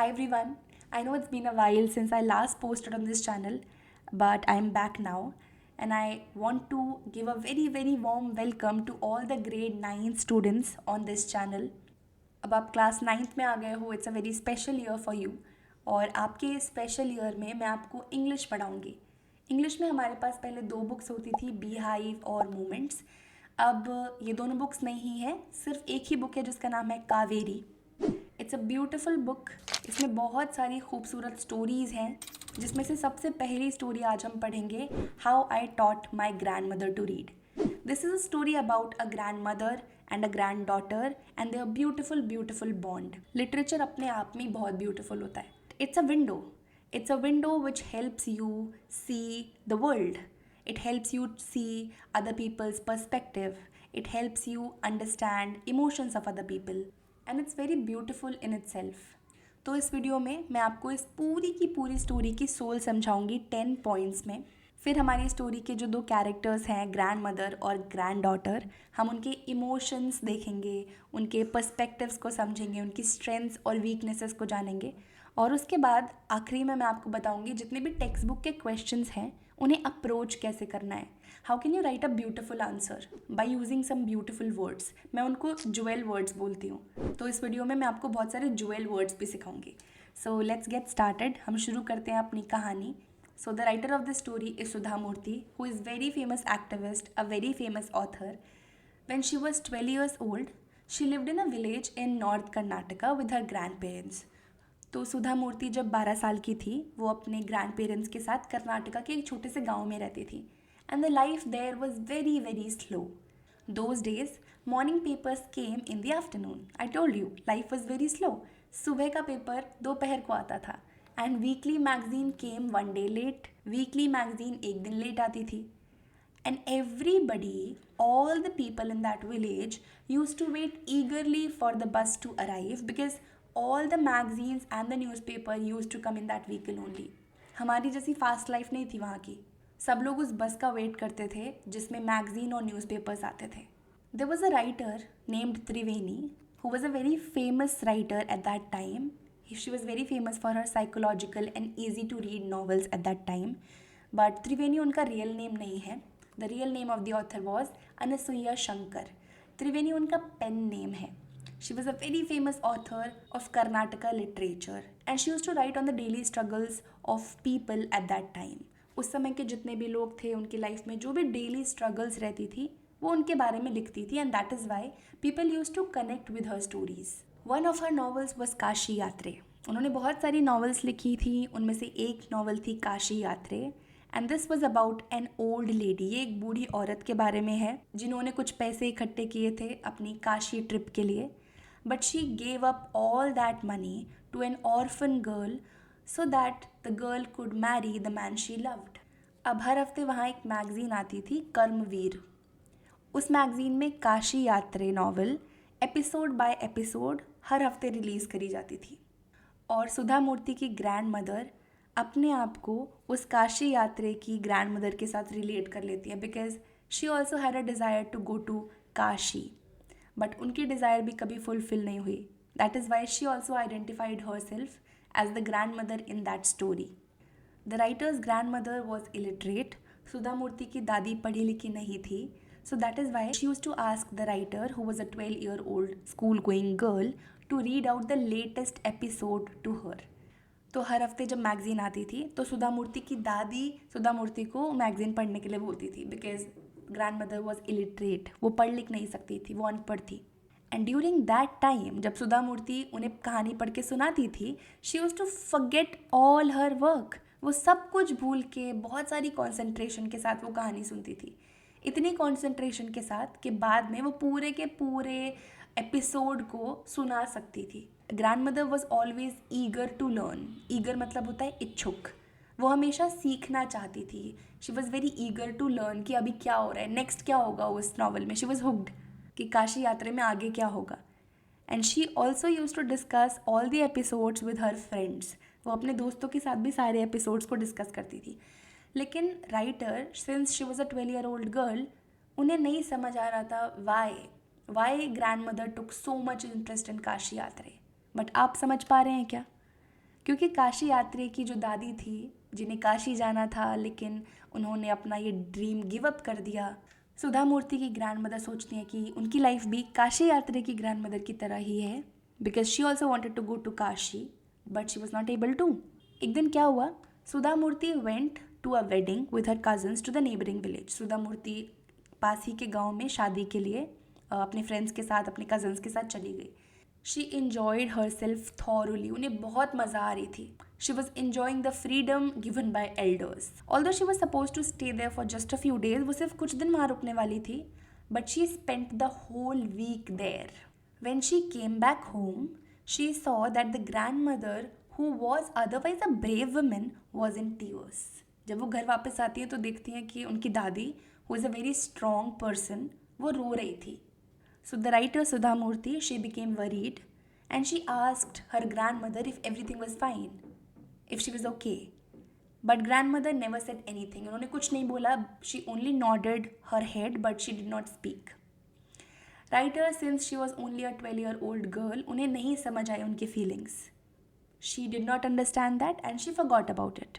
Hi everyone. I know it's been a while since I last posted on this channel, but I'm back now and I want to give a very warm welcome to all the grade 9 students on this channel. अब आप class 9th में आ गए हो, it's a very special year for you और आपके special year में मैं आपको इंग्लिश पढ़ाऊँगी। इंग्लिश में हमारे पास पहले दो बुक्स होती थी, बी हाइव और मोमेंट्स। अब ये दोनों बुक्स नहीं है, सिर्फ एक ही बुक है जिसका नाम है Kaveri. It's a beautiful book. इसमें बहुत सारी खूबसूरत स्टोरीज़ हैं, जिसमें से सबसे पहली स्टोरी आज हम पढ़ेंगे, how I taught my grandmother to read. This is a story about a grandmother and a granddaughter and their beautiful bond. Literature अपने आप में बहुत ब्यूटिफुल होता है। It's a window, it's a window which helps you see the world. It helps you see other people's perspective. It helps you understand emotions of other people. And it's very beautiful in itself. तो इस video में मैं आपको इस पूरी की पूरी story की सोल समझाऊंगी 10 पॉइंट्स में। फिर हमारी स्टोरी के जो दो कैरेक्टर्स हैं, ग्रैंड मदर और ग्रैंड डॉटर, हम उनके इमोशंस देखेंगे, उनके पर्सपेक्टिव्स को समझेंगे, उनकी स्ट्रेंथ्स और वीकनेसेस को जानेंगे और उसके बाद आखिरी में मैं आपको बताऊंगी जितने भी टेक्स्ट बुक के क्वेश्चंस हैं उन्हें अप्रोच कैसे करना है। How can you write a beautiful answer by using some beautiful words. मैं उनको ज्वेल वर्ड्स बोलती हूँ, तो इस वीडियो में मैं आपको बहुत सारे ज्वेल वर्ड्स भी सिखाऊंगी। So let's get started. हम शुरू करते हैं अपनी कहानी। So the writer of this story is Sudha Murthy, who is very famous activist, a very famous author. When she was 12 years old, she lived in a village in North Karnataka with her grandparents. तो सुधा मूर्ति जब 12 साल की थी, वो अपने grand parents के साथ कर्नाटका के एक छोटे से गांव में रहती थी। And the life there was very slow. Those days morning papers came in the afternoon. I told you life was very slow. सुबह का पेपर दोपहर को आता था and weekly magazine came one day late. Weekly magazine एक दिन late आती थी। And everybody, all the people in that village used to wait eagerly for the bus to arrive because all the magazines and the newspaper used to come in that vehicle only. हमारी जैसी fast life नहीं थी वहाँ की। सब लोग उस बस का वेट करते थे जिसमें मैगजीन और न्यूज़पेपर्स आते थे। There was a writer named Triveni who was a very famous writer at that time. She was very famous for her psychological and easy to read novels at that time. But Triveni उनका real name नहीं है। The real name of the author was Anasuya Shankar. Triveni उनका pen name है। She was a very famous author of Karnataka literature and she used to write on the daily struggles of people at that time. उस समय के जितने भी लोग थे उनकी लाइफ में जो भी डेली स्ट्रगल्स रहती थी वो उनके बारे में लिखती थी and that is why people use to connect with her stories. One of her novels was Kashi Yatre. उन्होंने बहुत सारी नॉवेल्स लिखी थी, उनमें से एक नॉवल थी काशी यात्रे and this was about an old lady. ये एक बूढ़ी औरत के बारे में है जिन्होंने कुछ पैसे इकट्ठे किए थे अपनी काशी ट्रिप के लिए, but she gave up all that money to an orphan girl so that the girl could marry the man she loved. अब हर हफ्ते वहाँ एक मैगजीन आती थी, कर्मवीर। उस मैगजीन में काशी यात्रे नॉवल एपिसोड बाय एपिसोड हर हफ्ते रिलीज़ करी जाती थी और सुधा मूर्ति की ग्रैंड मदर अपने आप को उस काशी यात्रे की ग्रैंड मदर के साथ रिलेट कर लेती है because she also had a desire to go to Kashi, but उनकी डिज़ायर भी कभी फुलफिल नहीं हुई। That is why she also identified herself as the grandmother in that story. The writer's grandmother was illiterate. Sudha Murty की दादी पढ़ी लिखी नहीं थी, so that is why she used to ask the writer, who was a 12-year-old school-going girl, to read out the latest episode to her. तो हर हफ्ते जब magazine आती थी तो सुधा मूर्ति की दादी सुधा मूर्ति को मैगजीन पढ़ने के लिए बोलती थी because grand mother was illiterate. वो पढ़ लिख नहीं सकती थी, वो अनपढ़ थी। एंड ड्यूरिंग दैट टाइम जब सुधा मूर्ति उन्हें कहानी पढ़ के सुनाती थी, she used to forget all her work. वो सब कुछ भूल के बहुत सारी कॉन्सेंट्रेशन के साथ वो कहानी सुनती थी, इतनी कॉन्सेंट्रेशन के साथ कि बाद में वो पूरे के पूरे एपिसोड को सुना सकती थी। Grandmother was always eager to learn. Eager मतलब होता है इच्छुक। वो हमेशा सीखना चाहती थी। She was very eager to learn कि अभी क्या हो रहा है, नेक्स्ट क्या होगा उस नॉवल में। शी वॉज हुक्ड कि काशी यात्रा में आगे क्या होगा। And she also use to discuss all the episodes with her friends. वो अपने दोस्तों के साथ भी सारे एपिसोड्स को डिस्कस करती थी। लेकिन writer, since she was a 12-year-old girl, उन्हें नहीं समझ आ रहा था why grandmother took so much interest in Kashi Yatre. But आप समझ पा रहे हैं क्या? क्योंकि काशी यात्री की जो दादी थी, जिन्हें काशी जाना था लेकिन उन्होंने अपना ये ड्रीम गिव अप कर दिया, सुधा मूर्ति की ग्रैंड मदर सोचती हैं कि उनकी लाइफ भी काशी यात्री की ग्रैंड मदर की तरह ही है, because she also wanted to go to Kashi but she was not able to. एक दिन क्या हुआ, Sudha Murty went to a wedding with her cousins to the neighbouring village. Sudha Murty पास ही के गांव में शादी के लिए अपने फ्रेंड्स के साथ, अपने कजन्स के साथ चली गई। She enjoyed herself thoroughly, उन्हें बहुत मज़ा आ रही थी। She was enjoying the freedom given by elders. Although she was suppose to stay there for just a few days, वो सिर्फ कुछ दिन वहाँ रुकने वाली थी, but she spent the whole week there. When she came back home, she saw that the grandmother, who was otherwise a brave woman, was in tears. जब वो घर वापस आती है तो देखती हैं कि उनकी दादी, who is a very strong person, वो रो रही थी. So the writer Sudha Murthy, she became worried and she asked her grandmother if everything was fine, if she was okay. But grandmother never said anything. उन्होंने कुछ नहीं बोला. She only nodded her head but she did not speak. Writer, since she was only a 12-year-old girl, उन्हें नहीं समझ आए उनके feelings. She did not understand that and she forgot about it.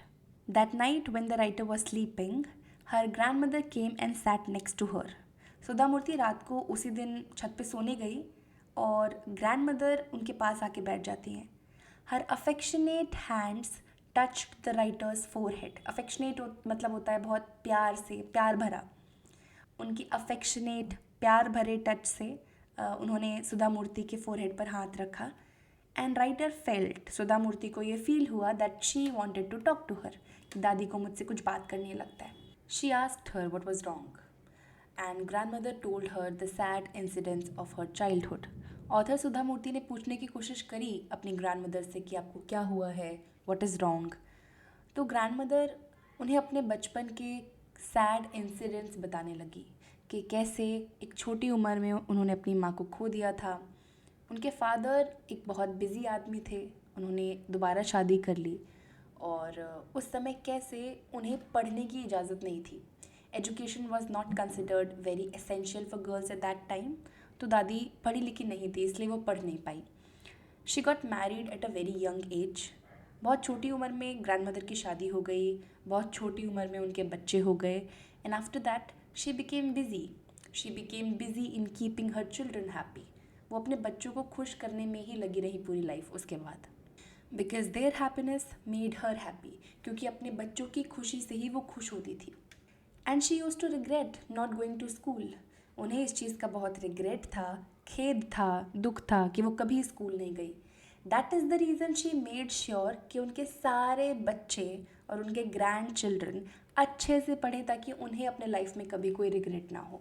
That night when the writer was sleeping, her grandmother came and sat next to her. Sudha Murty रात को उसी दिन छत पे सोने गई और ग्रैंड मदर उनके पास आके बैठ जाती हैं. Her affectionate hands touched the writer's forehead. Affectionate मतलब होता है बहुत प्यार से, प्यार भरा. उनकी अफेक्शनेट, प्यार भरे टच से उन्होंने सुधा मूर्ति के फोरहेड पर हाथ रखा. And writer felt, Sudha Murty को ये फील हुआ that she wanted to talk to her, दादी को मुझसे कुछ बात करनी लगता है. She asked her what was wrong and grandmother told her the sad incidents of her childhood. Author Sudha Murty ने पूछने की कोशिश करी अपनी ग्रैंडमदर से कि आपको क्या हुआ है, व्हाट इज़ रॉन्ग. तो ग्रैंडमदर उन्हें अपने बचपन के सैड इंसिडेंट्स बताने लगी कि कैसे एक छोटी उम्र में उन्होंने अपनी माँ को खो दिया था. उनके फादर एक बहुत बिजी आदमी थे, उन्होंने दोबारा शादी कर ली और उस समय कैसे उन्हें पढ़ने की इजाज़त नहीं थी. Education was not considered very essential for girls eight that time. तो दादी पढ़ी लिखी नहीं थी, इसलिए वो पढ़ नहीं पाई. She got married at a very young age. बहुत छोटी उम्र में ग्रैंडमदर की शादी हो गई, बहुत छोटी उम्र में उनके बच्चे हो गए. And after that she became busy in keeping her children happy. वो अपने बच्चों को खुश करने में ही लगी रही पूरी लाइफ उसके बाद. Because their happiness made her happy, क्योंकि अपने बच्चों की खुशी से ही वो खुश होती थी. And she used to regret not going to school. उन्हें इस चीज़ का बहुत रिग्रेट था, खेद था, दुख था कि वो कभी स्कूल नहीं गई. That is the reason she made sure कि उनके सारे बच्चे और उनके ग्रैंड चिल्ड्रन अच्छे से पढ़ें ताकि उन्हें अपने लाइफ में कभी कोई रिग्रेट ना हो.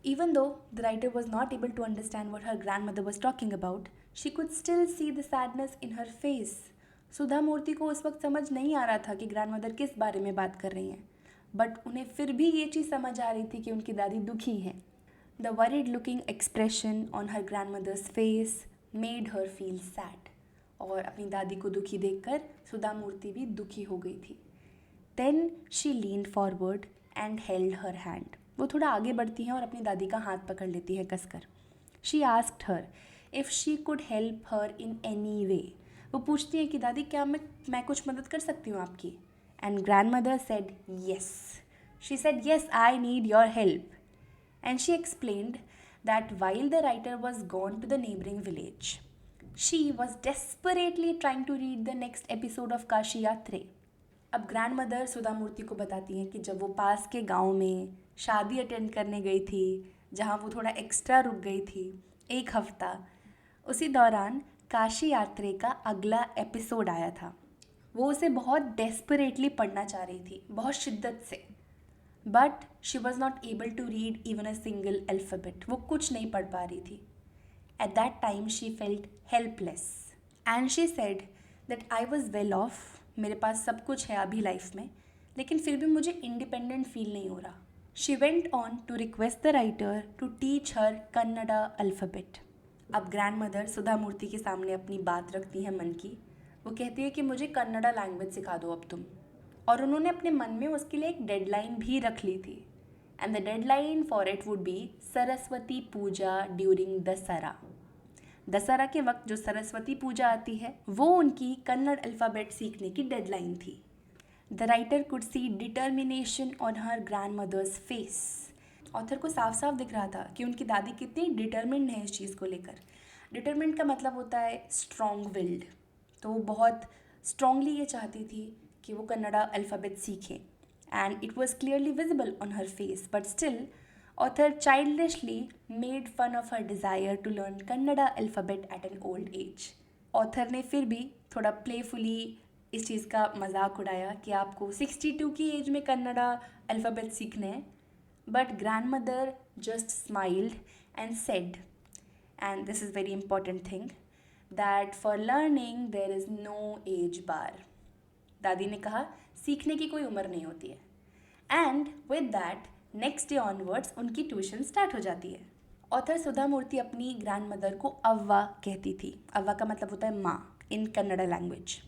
Even though the writer was not able to understand what her grandmother was talking about, she could still see the sadness in her face. सुधा मूर्ति को उस वक्त समझ नहीं आ रहा था कि ग्रैंडमदर किस बारे में बात कर रही हैं, बट उन्हें फिर भी ये चीज़ समझ आ रही थी कि उनकी दादी दुखी हैं. The worried looking expression on her grandmother's face made her feel sad. और अपनी दादी को दुखी देखकर सुधा मूर्ति भी दुखी हो गई थी. Then she leaned forward and held her hand. वो थोड़ा आगे बढ़ती हैं और अपनी दादी का हाथ पकड़ लेती है कसकर. She asked her if she could help her in any way. वो पूछती है कि दादी क्या मैं कुछ मदद कर सकती हूँ आपकी. And grandmother said yes. She said yes, I need your help. And she explained that while the writer was gone to the neighboring village, she was desperately trying to read the next episode of Kashi यात्रे. अब grandmother Sudha Murty को बताती हैं कि जब वो पास के गांव में शादी अटेंड करने गई थी, जहां वो थोड़ा एक्स्ट्रा रुक गई थी 1 हफ्ता, उसी दौरान काशी यात्रे का अगला एपिसोड आया था. वो उसे बहुत डेस्परेटली पढ़ना चाह रही थी, बहुत शिद्दत से. But she was not able to read even a single alphabet. वो कुछ नहीं पढ़ पा रही थी. At that time she felt helpless and she said that I was well off. मेरे पास सब कुछ है अभी लाइफ में, लेकिन फिर भी मुझे इंडिपेंडेंट फील नहीं हो रहा. She went on to request the writer to teach her Kannada alphabet. अब ग्रैंड मदर सुधा मूर्ति के सामने अपनी बात रखती हैं मन की. वो कहती है कि मुझे कन्नड़ा लैंग्वेज सिखा दो अब तुम. और उन्होंने अपने मन में उसके लिए एक डेडलाइन भी रख ली थी. And the deadline for it would be Saraswati Puja during Dussehra. Dussehra के वक्त जो सरस्वती पूजा आती है वो उनकी कन्नड़ अल्फ़ाबेट सीखने की डेडलाइन थी। The writer could see determination on her grandmother's फेस। ऑथर को साफ साफ दिख रहा था कि उनकी दादी कितनी डिटर्मिन्ड है इस चीज़ को लेकर। डिटर्मिन्ड का मतलब होता है स्ट्रॉन्ग विल्ड। तो वो बहुत स्ट्रांगली ये चाहती थी कि वो कन्नड़ा अल्फ़ाबेट सीखें, and it was clearly visible on her face, but still author childishly made fun of her desire to learn Kannada alphabet at an old age. Author ने फिर भी थोड़ा प्लेफुली इस चीज़ का मजाक उड़ाया कि आपको 62 की एज में कन्नड़ा अल्फ़ाबेट सीखने हैं, but grand mother just smiled and said, and this is very important thing, that for learning there is no age bar. दादी ने कहा सीखने की कोई उम्र नहीं होती है। And with that next day onwards उनकी ट्यूशन स्टार्ट हो जाती है। ऑथर सुधा मूर्ति अपनी ग्रैंड मदर को अव्वा कहती थी। अव्वा का मतलब होता है माँ in Kannada language.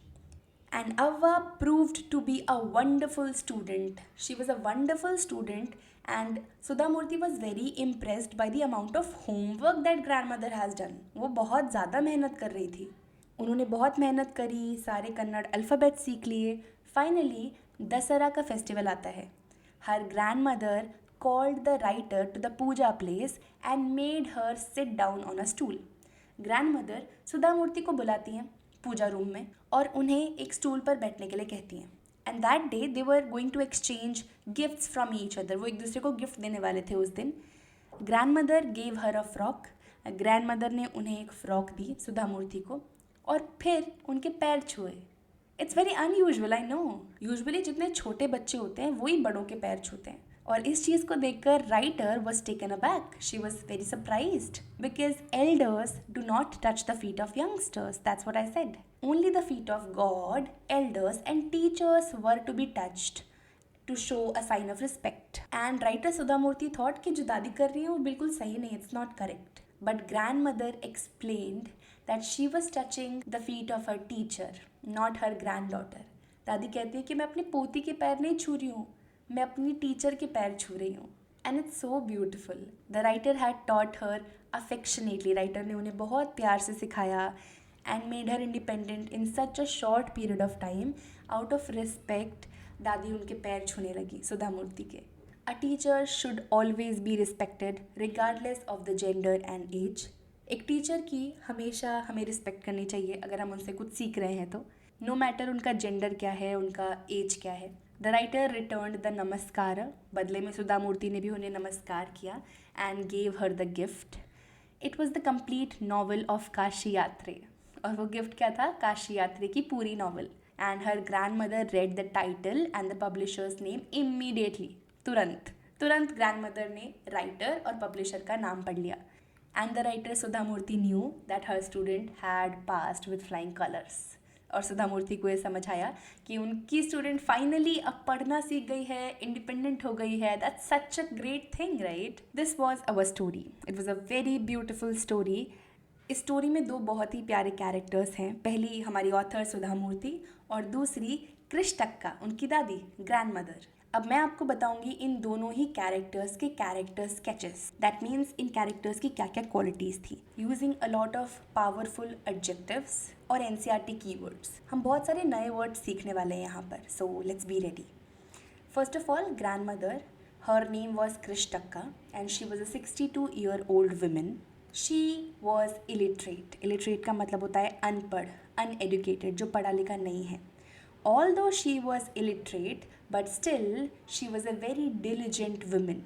And Avva proved to be a wonderful student. She was a wonderful student, and Sudhamurti was very impressed by the amount of homework that grandmother has done. वो बहुत ज़्यादा मेहनत कर रही थी। उन्होंने बहुत मेहनत करी, सारे कन्नड़ अल्फ़ाबेट सीख लिए। फाइनली दशहरा का फेस्टिवल आता है। Her grandmother called the writer to the puja place and made her sit down on a stool. Grandmother Sudha Murty को बुलाती हैं पूजा रूम में और उन्हें एक स्टूल पर बैठने के लिए कहती हैं। And that day they were going to exchange gifts from each other. वो एक दूसरे को गिफ्ट देने वाले थे उस दिन। ग्रैंड मदर गेव हर अ फ्रॉक। ग्रैंड मदर ने उन्हें एक फ़्रॉक दी सुधामूर्ति को और फिर उनके पैर छुए। It's very unusual, I know. Usually जितने छोटे बच्चे होते हैं वही बड़ों के पैर छूते हैं। और इस चीज़ को देखकर writer was taken aback. She was very surprised because elders do not touch the feet of youngsters. That's what I said. Only the feet of god, elders and teachers were to be touched to show a sign of respect. And writer Sudha Murty thought कि जो दादी कर रही है वो बिल्कुल सही नहीं, it's not correct. But grand mother explained that she was touching the feet of her teacher, not her grand daughter. दादी कहती है कि मैं अपनी पोती के पैर नहीं छू रही हूँ, मैं अपनी टीचर के पैर छू रही हूँ। And it's so beautiful. The writer had taught her affectionately. Writer ने उन्हें बहुत प्यार से सिखाया and made her independent in such a short period of time. Out of respect दादी उनके पैर छूने लगी सुधामूर्ति के। A teacher should always be respected regardless of the gender and age. एक टीचर की हमेशा हमें रिस्पेक्ट करनी चाहिए अगर हम उनसे कुछ सीख रहे हैं तो, नो मैटर उनका जेंडर क्या है, उनका एज क्या है। द राइटर रिटर्न्ड द नमस्कार। बदले में सुधामूर्ति ने भी उन्हें नमस्कार किया and gave her the gift. It was the complete novel of Kashi यात्रे। और वो गिफ्ट क्या था? काशी यात्रे की पूरी novel. And her grandmother read the title and the publisher's name immediately. तुरंत ग्रैंड मदर ने राइटर और पब्लिशर का नाम पढ़ लिया। And the writer Sudha Murty knew that her student had passed with flying colours. और सुधामूर्ति को ये समझ आया कि उनकी स्टूडेंट फाइनली अब पढ़ना सीख गई है, इंडिपेंडेंट हो गई है। That's such a great thing, right? This was our story. It was a very beautiful story. इस स्टोरी में दो बहुत ही प्यारे कैरेक्टर्स हैं। पहली हमारी ऑथर सुधामूर्ति और दूसरी कृष्टक्का, उनकी दादी, ग्रैंड मदर। अब मैं आपको बताऊंगी इन दोनों ही कैरेक्टर्स के character sketches. That means in characters की क्या क्या क्वालिटीज़ थी, using a lot of powerful adjectives और एनसीईआरटी कीवर्ड्स। हम बहुत सारे नए वर्ड्स सीखने वाले हैं यहाँ पर, so let's be ready. First of all, grandmother, her name was Krishtakka and she was a 62-year-old woman. She was illiterate. Illiterate का मतलब होता है अनपढ़, अनएडुकेटेड, जो पढ़ा लिखा नहीं है। Although she was illiterate, but still she was a very diligent woman.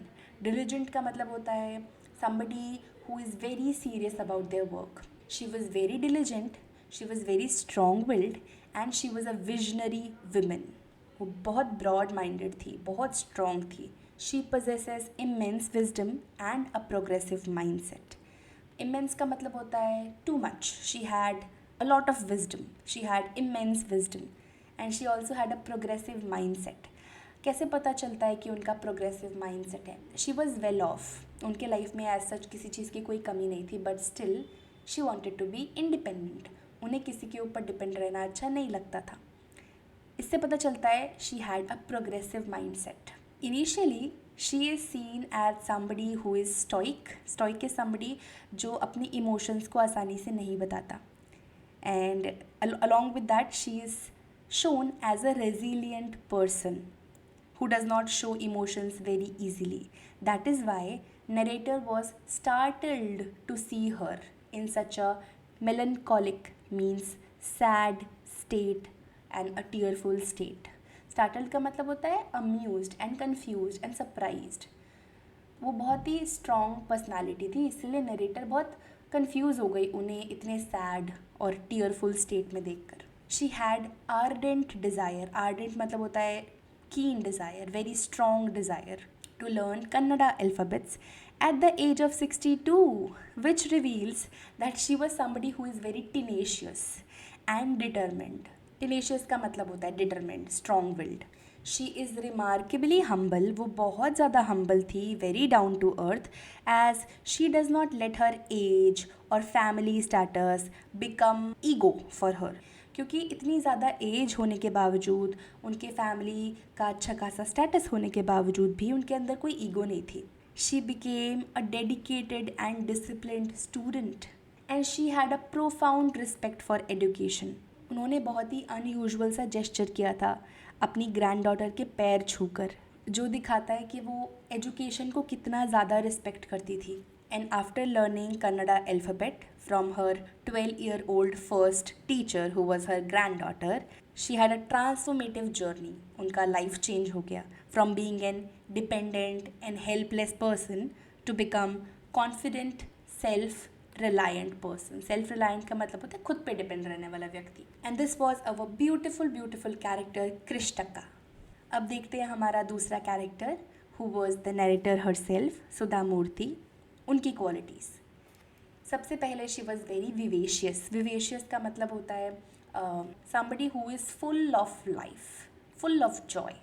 Diligent का मतलब होता है somebody who is very serious about their work. She was very diligent, she was very strong-willed, and she was a visionary woman. वो बहुत broad-minded थी, बहुत strong थी. She possesses immense wisdom and a progressive mindset. Immense का मतलब होता है too much. She had a lot of wisdom. She had immense wisdom. And she also had a progressive mindset. कैसे पता चलता है कि उनका प्रोग्रेसिव माइंड सेट है? She was well off. उनके लाइफ में एज सच किसी चीज़ की कोई कमी नहीं थी, but still she wanted to be independent. उन्हें किसी के ऊपर डिपेंड रहना अच्छा नहीं लगता था। इससे पता चलता है she had a progressive mindset. Initially she is seen as somebody who is stoic is somebody जो अपनी इमोशंस को आसानी से नहीं बताता, and along with that she is shown as a resilient person who does not show emotions very easily. That is why narrator was startled to see her in such a melancholic, means sad state and a tearful state. Startled का मतलब होता है amused and confused and surprised. वो बहुत ही strong personality थी, इसलिए narrator बहुत confuse हो गई उन्हें इतने सैड और टीयरफुल स्टेट में देखकर. She had ardent desire, ardent मतलब होता है keen desire, very strong desire to learn Kannada alphabets at the age of 62, which reveals that she was somebody who is very tenacious and determined. Tenacious का मतलब होता है determined, strong willed. She is remarkably humble, वो बहुत ज़्यादा humble थी, very down to earth, as she does not let her age और family status become ego for her. क्योंकि इतनी ज़्यादा एज होने के बावजूद, उनके फैमिली का अच्छा खासा स्टेटस होने के बावजूद भी उनके अंदर कोई ईगो नहीं थी. She became a dedicated and disciplined student and she had a profound respect for education. उन्होंने बहुत ही अनयूजुअल सा जेस्चर किया था अपनी ग्रैंड डॉटर के पैर छूकर, जो दिखाता है कि वो एजुकेशन को कितना ज़्यादा रिस्पेक्ट करती थी. And after learning Kannada alphabet from her 12-year-old first teacher who was her granddaughter, she had a transformative journey. उनका लाइफ चेंज हो गया from being an dependent and helpless person to become confident self reliant person. Self reliant का मतलब होता है खुद पे depend रहने वाला व्यक्ति. And this was our beautiful character Krishtakka. अब देखते हैं हमारा दूसरा character who was the narrator herself, Sudha Murty. उनकी क्वालिटीज़. सबसे पहले she was very vivacious. Vivacious का मतलब होता है somebody who is full of life, full of joy.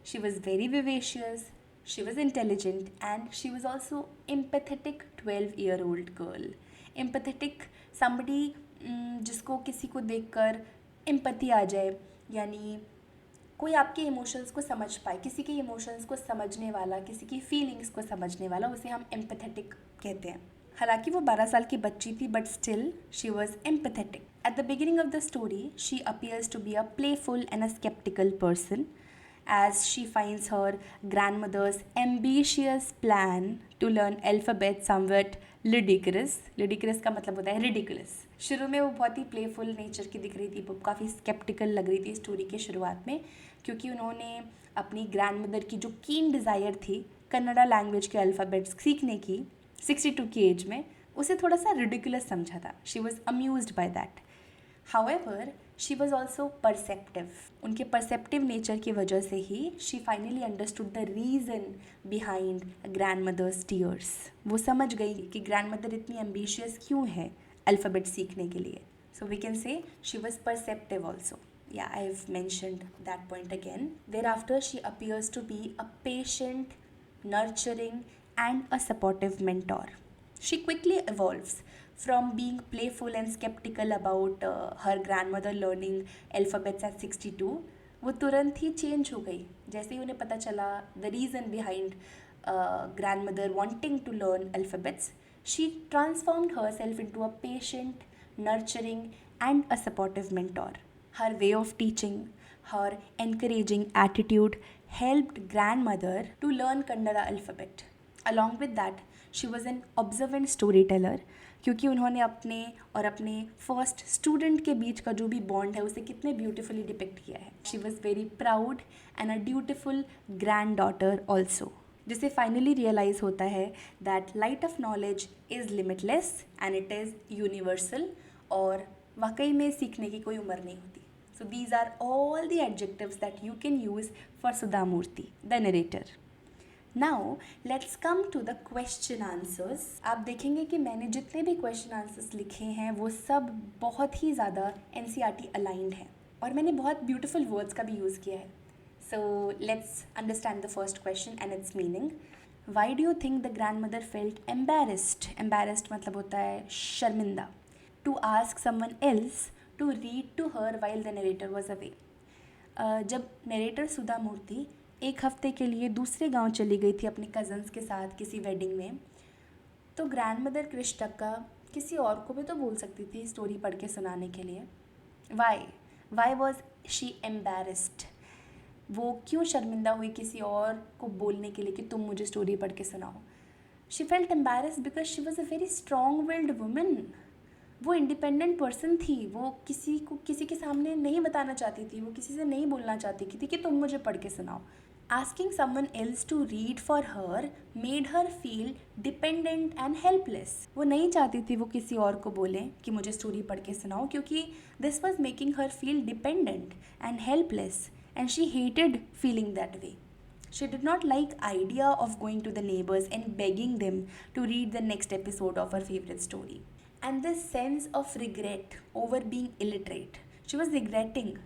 She was very vivacious, she was intelligent, and she was also empathetic 12-year-old girl. Empathetic, somebody जिसको किसी को देखकर एम्पैथी आ जाए, यानी कोई आपके इमोशंस को समझ पाए, किसी के इमोशंस को समझने वाला, किसी की फीलिंग्स को समझने वाला, उसे हम एम्पैथेटिक कहते हैं. हालांकि वो 12 साल की बच्ची थी, but still she was empathetic. At the beginning of the story she appears to be a playful and a sceptical person as she finds her grandmother's ambitious plan to learn alphabet somewhat ludicrous. Ludicrous का मतलब होता है ridiculous. शुरू में वो बहुत ही playful nature की दिख रही थी, वो काफ़ी स्केप्टिकल लग रही थी स्टोरी के शुरुआत में, क्योंकि उन्होंने अपनी ग्रैंडमदर की जो कीन डिज़ायर थी कन्नड़ा लैंग्वेज के अल्फ़ाबेट्स सीखने की 62 की एज में, उसे थोड़ा सा रिडिकुलस समझा था. She was amused by that. However she was also perceptive. उनके परसेप्टिव नेचर की वजह से ही she finally understood the reason behind grandmother's tears. वो समझ गई कि ग्रैंड मदर इतनी एम्बिशियस क्यों है अल्फ़ाबेट सीखने के लिए. So we can say she was perceptive also. Yeah, I've mentioned that point again. Thereafter, she appears to be a patient, nurturing, and a supportive mentor. She quickly evolves from being playful and skeptical about her grandmother learning alphabets at 62. वो तुरंत ही change हो गई जैसे ही उन्हें पता चला the reason behind grandmother wanting to learn alphabets. She transformed herself into a patient, nurturing, and a supportive mentor. Her way of teaching, her encouraging attitude helped grandmother to learn Kannada alphabet. Along with that, she was an observant storyteller, क्योंकि उन्होंने अपने और अपने first student के बीच का जो भी bond है उसे कितने ब्यूटिफुली डिपिक्ट किया है. She was very proud and a dutiful granddaughter also, जिसे फाइनली रियलाइज़ होता है that light of knowledge is limitless and it is universal, और वाकई में सीखने की कोई उम्र नहीं होती. So these are all the adjectives that you can use for Sudha Murthy, the narrator. Now let's come to the question answers. आप देखेंगे कि मैंने जितने भी question answers लिखे हैं वो सब बहुत ही ज़्यादा NCERT aligned हैं, और मैंने बहुत beautiful words का भी use किया है. So let's understand the first question and its meaning. Why do you think the grandmother felt embarrassed? Embarrassed मतलब होता है शर्मिंदा. To ask someone else to read to her while the narrator was away. जब narrator सुधा मूर्ति एक हफ्ते के लिए दूसरे गांव चली गई थी अपने कज़न्स के साथ किसी वेडिंग में। तो ग्रैंड मदर कृष्टक्का किसी और को भी तो बोल सकती थी स्टोरी पढ़ के सुनाने के लिए। Why was she embarrassed? वो क्यों शर्मिंदा हुई किसी और को बोलने के लिए कि तुम मुझे स्टोरी पढ़ के सुनाओ? She felt embarrassed because she was a very strong willed woman. वो इंडिपेंडेंट पर्सन थी। वो किसी के सामने नहीं बताना चाहती थी, वो किसी से नहीं बोलना चाहती थी कि तुम मुझे पढ़ के सुनाओ। Asking someone else to read for her made her feel dependent and helpless. वो नहीं चाहती थी वो किसी और को बोले कि मुझे स्टोरी पढ़ के सुनाओ, क्योंकि this was making her feel dependent and helpless, and she hated feeling that way. She did not like idea of going to the neighbors and begging them to read the next episode of her favorite story. And this sense of regret over being illiterate. She was regretting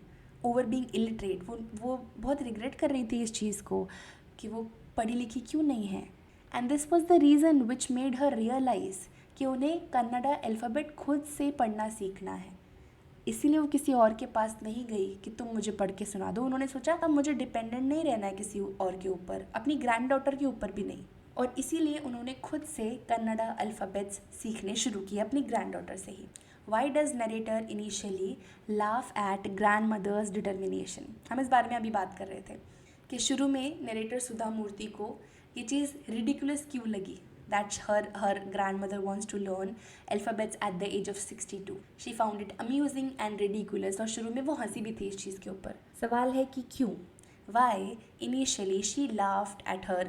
over being illiterate. वो बहुत regret कर रही थी इस चीज़ को कि वो पढ़ी लिखी क्यों नहीं है। And this was the reason which made her realise कि उन्हें कन्नड़ा अल्फ़ाबेट खुद से पढ़ना सीखना है। इसीलिए वो किसी और के पास नहीं गई कि तुम मुझे पढ़ के सुना दो। उन्होंने सोचा अब मुझे डिपेंडेंट नहीं रहना है किसी और के ऊपर, अपनी ग्रैंड डॉटर के ऊपर भी नहीं। और इसीलिए उन्होंने खुद से कन्नड़ा अल्फ़ाबेट्स सीखने शुरू किए अपनी ग्रैंड डॉटर से ही। Why does narrator initially laugh at grandmother's determination? हम इस बारे में अभी बात कर रहे थे कि शुरू में नरेटर सुधा मूर्ति को ये चीज़ ridiculous क्यों लगी, that her grandmother wants to learn alphabets at the age of 62. She found it amusing and ridiculous, और शुरू में वो हंसी भी थी इस चीज़ के ऊपर। सवाल है कि क्यों? Why initially she laughed at her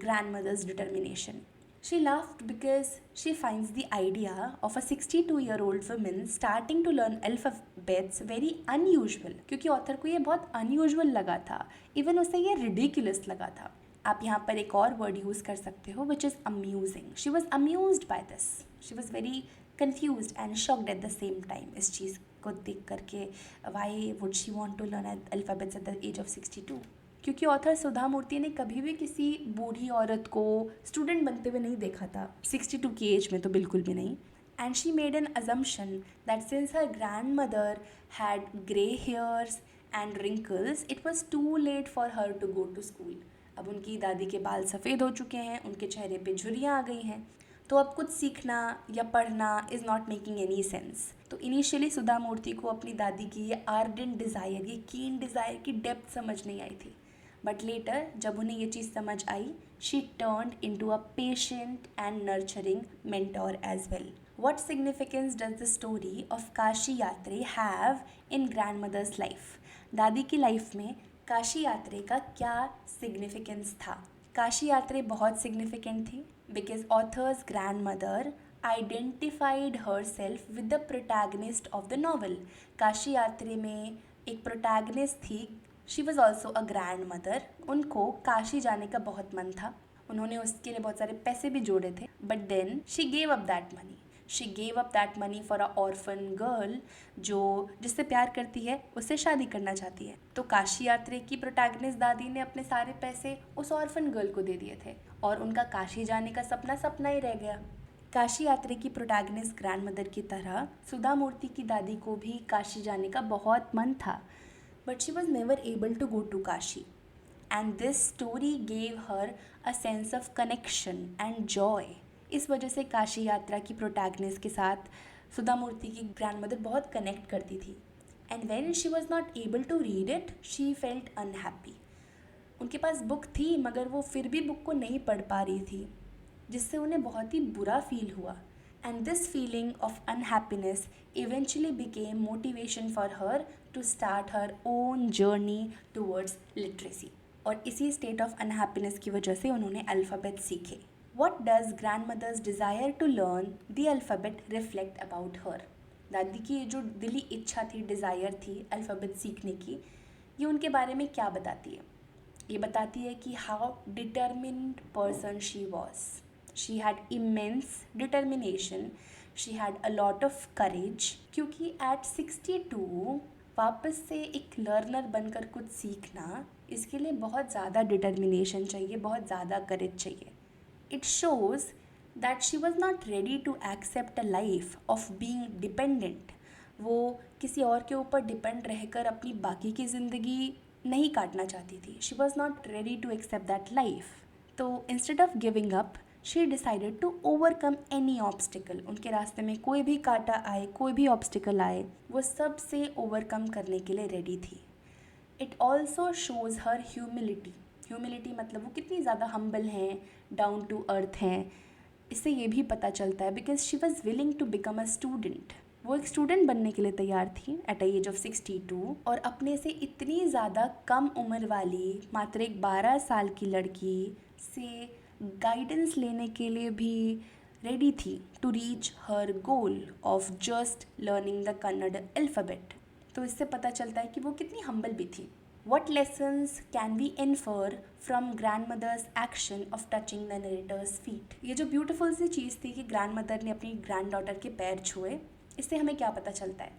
grandmother's determination? She laughed because she finds the idea of a 62-year-old woman starting to learn alphabets very unusual. क्योंकि ऑथर को ये बहुत unusual लगा था, इवन उसे ये ridiculous लगा था। आप यहाँ पर एक और वर्ड यूज़ कर सकते हो which is amusing. She was amused by this. She was very confused and shocked at the same time. इस चीज़ को देख करके why would she want to learn alphabets at the age of 62? क्योंकि author Sudha Murty ने कभी भी किसी बूढ़ी औरत को स्टूडेंट बनते हुए नहीं देखा था, 62 की एज में तो बिल्कुल भी नहीं। And she made an assumption that since her grandmother had grey hairs and wrinkles it was too late for her to go to school. अब उनकी दादी के बाल सफ़ेद हो चुके हैं, उनके चेहरे पे झुर्रियाँ आ गई हैं, तो अब कुछ सीखना या पढ़ना is not making any sense. तो इनिशियली सुधा मूर्ति को अपनी दादी की ये आर्डेंट डिज़ायर, ये कीन डिज़ायर की डेप्थ समझ नहीं आई थी। बट लेटर जब उन्हें ये चीज़ समझ आई, she turned into a patient and nurturing mentor as well. What significance does the story of Kashi Yatre have in grandmother's life? दादी की लाइफ में काशी यात्रे का क्या सिग्निफिकेंस था? काशी यात्रे बहुत सिग्निफिकेंट थी because authors grandmother identified her self with the protagonist of the novel. Kashi यात्रे में एक प्रोटैगनिस्ट थी, she was also a grand mother. उनको काशी जाने का बहुत मन था, उन्होंने उसके लिए बहुत सारे पैसे भी जोड़े थे, but then she gave up that money. She gave up that money for a orphan girl जो जिससे प्यार करती है, उससे शादी करना चाहती है। तो काशी यात्रे की प्रोटैगनिस्ट दादी ने अपने सारे पैसे उस ऑर्फन गर्ल को दे दिए थे और उनका काशी जाने का सपना सपना ही रह गया। काशी यात्रे की प्रोटैगनिस्ट ग्रैंड मदर की तरह सुधा मूर्ति की दादी को भी काशी जाने का बहुत मन था, but she was never able to go to Kashi. And this story gave her a sense of connection and joy. इस वजह से काशी यात्रा की प्रोटैगनिस्ट के साथ सुधा मूर्ति की ग्रैंडमदर बहुत कनेक्ट करती थी। And when she was not able to read it, she felt unhappy. उनके पास बुक थी मगर वो फिर भी बुक को नहीं पढ़ पा रही थी, जिससे उन्हें बहुत ही बुरा फील हुआ। And this feeling of unhappiness eventually became motivation for her to start her own journey towards literacy. और इसी state of unhappiness की वजह से उन्होंने alphabet सीखे। What does grandmother's desire to learn the alphabet reflect about her? दादी की जो दिली इच्छा थी, डिज़ायर थी अल्फ़ाबेट सीखने की, ये उनके बारे में क्या बताती है? ये बताती है कि how determined person she was. She had immense determination. She had a lot of courage. क्योंकि at 62 वापस से एक लर्नर बनकर कुछ सीखना, इसके लिए बहुत ज़्यादा डिटर्मिनेशन चाहिए, बहुत ज़्यादा करेज चाहिए। It shows that she was not ready to accept a life of being dependent. वो किसी और के ऊपर डिपेंड रहकर अपनी बाकी की ज़िंदगी नहीं काटना चाहती थी. She was not ready to accept that life. तो instead of giving up she decided to overcome any obstacle. उनके रास्ते में कोई भी कांटा आए, कोई भी ऑब्स्टिकल आए, वो सब से ओवरकम करने के लिए रेडी थी. It also shows her humility. Humility मतलब वो कितनी ज़्यादा हम्बल हैं, डाउन टू अर्थ हैं. इससे ये भी पता चलता है because she was willing to become a student. वो एक स्टूडेंट बनने के लिए तैयार थी एट अ एज ऑफ 62. और अपने से इतनी ज़्यादा कम उम्र वाली मात्र एक 12 साल की लड़की से गाइडेंस लेने के लिए भी रेडी थी to reach her goal of just learning the Kannada alphabet. तो इससे पता चलता है कि वो कितनी हम्बल भी थी. What lessons can we infer from grandmother's action of touching the narrator's feet? ये जो ब्यूटीफुल सी चीज़ थी कि ग्रैंडमदर ने अपनी ग्रैंड डॉटर के पैर छुए, इससे हमें क्या पता चलता है?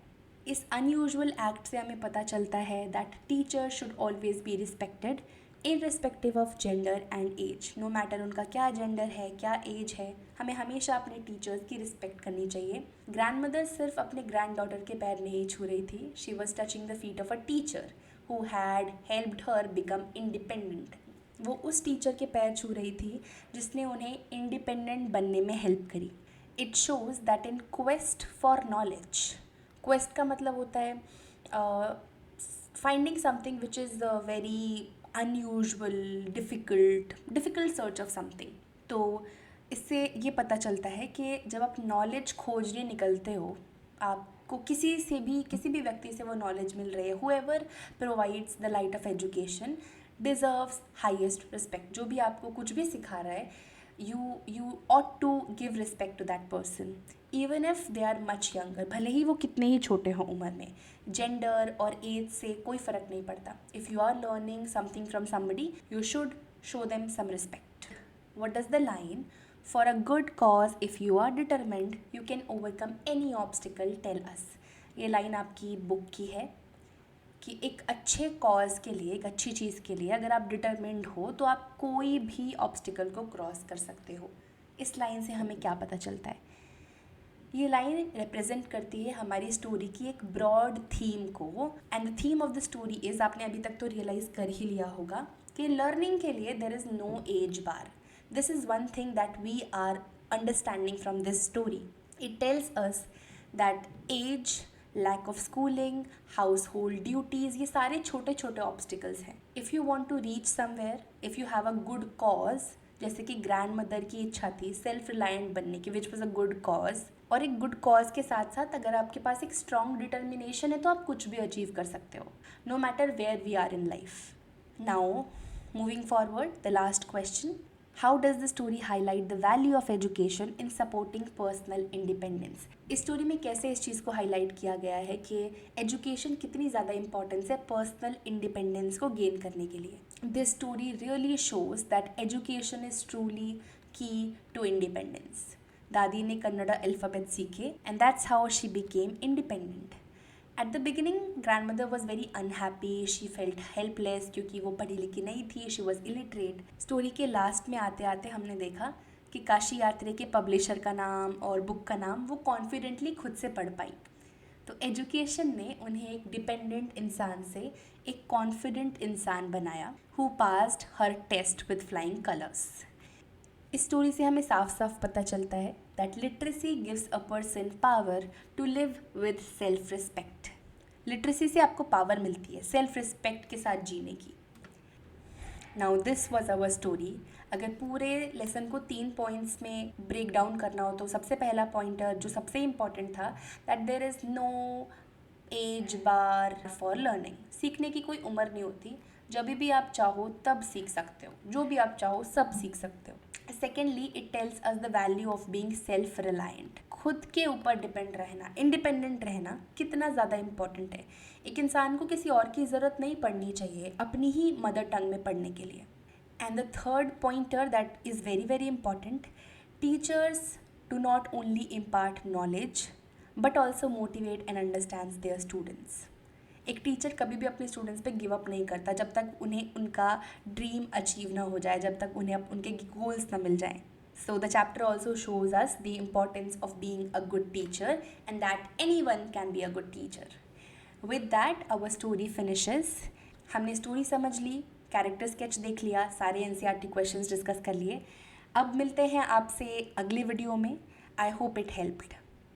इस अनयूजुअल एक्ट से हमें पता चलता है that teacher should always be respected irrespective of gender and age. No matter उनका क्या जेंडर है, क्या एज है, हमें हमेशा अपने टीचर्स की रिस्पेक्ट करनी चाहिए. ग्रैंडमदर सिर्फ अपने ग्रैंड डॉटर के पैर नहीं छू रही थी. She was touching the feet of a teacher who had helped her become independent. वो उस टीचर के पैर छू रही थी जिसने उन्हें इंडिपेंडेंट बनने में हेल्प करी. It shows that in quest for knowledge, quest का मतलब होता है finding something which is very unusual, difficult search of something. तो इससे ये पता चलता है कि जब आप नॉलेज खोजने निकलते हो, आपको किसी भी व्यक्ति से वो नॉलेज मिल रही है, whoever provides the light of education deserves highest respect. जो भी आपको कुछ भी सिखा रहा है, you ought to give respect to that person even if they are much younger. भले ही वो कितने ही छोटे हों उम्र में, जेंडर और एज से कोई फ़र्क नहीं पड़ता. If you are learning something from somebody, you should show them some respect. What does the line "For a good cause, if you are determined, you can overcome any obstacle" tell us? ये line आपकी book की है कि एक अच्छे cause के लिए, एक अच्छी चीज़ के लिए अगर आप डिटरमिंड हो तो आप कोई भी ऑब्स्टिकल को क्रॉस कर सकते हो. इस लाइन से हमें क्या पता चलता है? ये लाइन रिप्रेजेंट करती है हमारी स्टोरी की एक ब्रॉड थीम को. And the theme of the story is, आपने अभी तक तो रियलाइज़ कर ही लिया होगा कि लर्निंग के लिए there is no age bar. This is one thing that we are understanding from this story. It tells us that age, lack of schooling, household duties, ये सारे छोटे छोटे obstacles हैं. If you want to reach somewhere, if you have a good cause, जैसे कि grand mother की इच्छा थी सेल्फ रिलायंट बनने की, which was a good cause, और एक गुड कॉज के साथ साथ अगर आपके पास एक स्ट्रॉन्ग डिटर्मिनेशन है तो आप कुछ भी अचीव कर सकते हो, no matter where we are in life. Now moving forward, the last question. How does the story highlight the value of education in supporting personal independence? इस स्टोरी में कैसे इस चीज़ को हाईलाइट किया गया है कि एजुकेशन कितनी ज़्यादा इंपॉर्टेंस है पर्सनल इंडिपेंडेंस को गेन करने के लिए. This story really shows that education is truly की टू इंडिपेंडेंस. दादी ने कन्नड़ अल्फ़ाबेट सीखे and that's how she became independent. Eight the beginning grandmother was very unhappy, she felt helpless क्योंकि वो पढ़ी लिखी नहीं थी, शी वॉज इलिटरेट. स्टोरी के लास्ट में आते आते हमने देखा कि काशी यात्रे के पब्लिशर का नाम और बुक का नाम वो कॉन्फिडेंटली खुद से पढ़ पाई. तो एजुकेशन ने उन्हें एक डिपेंडेंट इंसान से एक कॉन्फिडेंट इंसान बनाया who passed her test with flying colours. इस स्टोरी से हमें साफ साफ पता चलता है that literacy gives a person power to live with self respect. Literacy से आपको पावर मिलती है सेल्फ रिस्पेक्ट के साथ जीने की. Now this was our story. अगर पूरे लेसन को 3 पॉइंट्स में ब्रेक डाउन करना हो तो सबसे पहला पॉइंटर जो सबसे इम्पॉर्टेंट था that there is no age bar for learning. सीखने की कोई उम्र नहीं होती, जब भी आप चाहो तब सीख सकते हो, जो भी आप चाहो सब सीख सकते हो. Secondly, it tells us the value of being self reliant. खुद के ऊपर डिपेंड रहना, इंडिपेंडेंट रहना कितना ज़्यादा इम्पॉर्टेंट है. एक इंसान को किसी और की ज़रूरत नहीं पड़नी चाहिए अपनी ही मदर टंग में पढ़ने के लिए. And the third pointer that is very very important, teachers do not only impart knowledge but also motivate and understands their students. एक टीचर कभी भी अपने स्टूडेंट्स पे गिव अप नहीं करता जब तक उन्हें उनका ड्रीम अचीव ना हो जाए, जब तक उन्हें उनके गोल्स ना मिल जाएं. So the chapter also shows us the importance of being a good teacher and that anyone can be a good teacher. With that, our story finishes. हमने स्टोरी समझ ली, कैरेक्टर स्केच देख लिया, सारे एनसीईआरटी क्वेश्चंस डिस्कस कर लिए। अब मिलते हैं आपसे अगली वीडियो में। I hope it helped.